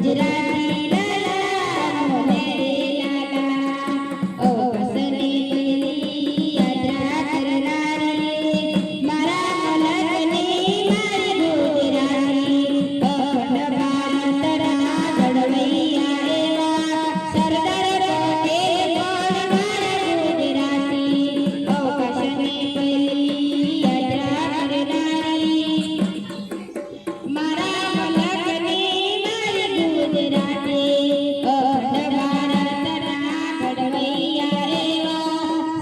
ગુજરાતી લાલા Moll લાલા ઓ કસને પેલી યાત્રા કરનારી મારા મલકની મારી ગુજરાતી અખંડ ભારતના ઘડવૈયા એવા સરદાર પટેલ પણ મારા ગુજરાતી ઓ કસને પેલી યાત્રા કરનારી મારા મલકની મારી ગુજરાતી અખંડ ભારતના ઘડવૈયા એવા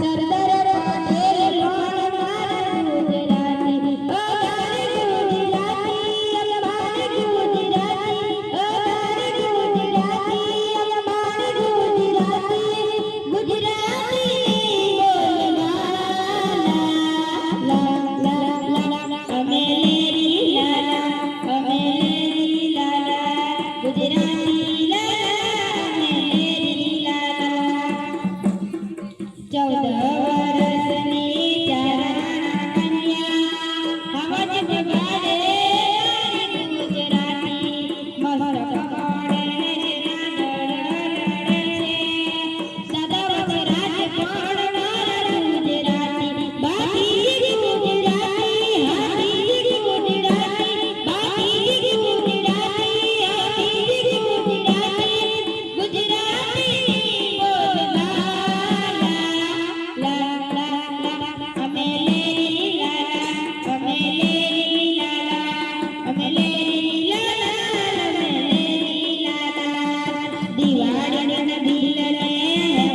સરદાર પટેલ પણ મારા ગુજરાતી અમારી ગુજરાતી અમારી ગુજરાતી અમારી ગુજરાતી અમારી ગુજરાતી ગુજરાતી બોલવાના લા લા લા અમે લેરી લાલા અમે લેરી લાલા ગુજરાતી લાલા અમે લેરી લાલા 14 વર્ષની ચારણા કન્યા હવજ બગાડે મારી ગુજરાતી મસ્ત પકડે નજરા દડ છે સદાવત રાજ પણ મારા ગુજરાતી બાકી ગુજરાતી હાથી ગુજરાતી બાકી ગુજરાતી હાથી ગુજરાતી ગુજરાતી બોલવાના લા લા લા અમે લેરી લાલા અમે લેરી લાલા અમે લેરી લાલા અમે લેરી લાલા દિવાળીના દિલને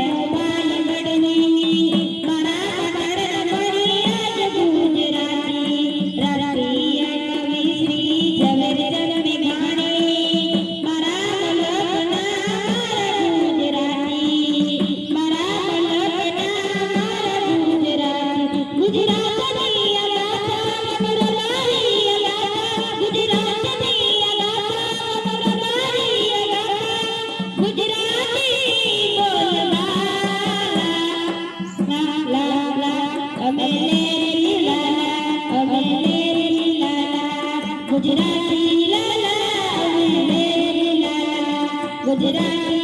મોબાઈલ ગડની મારા પટણ પડી આજ ગુજરાતી રાષ્ટ્રીય કવિ શ્રી ઝવેરચંદ મેઘાણી મારા મલકના મારા ગુજરાતી મારા મલકના મારા ગુજરાતી ગુજરાતની અગાથા મરલારી અગાથા ગુજરાતની અગાથા મરલારી અગાથા ગુજરાતી બોલવાના લા લા અમે લેરી લાલા અમે લેરી લાલા ગુજરાતી લાલા અમે લેરી લાલા ગુજરાતી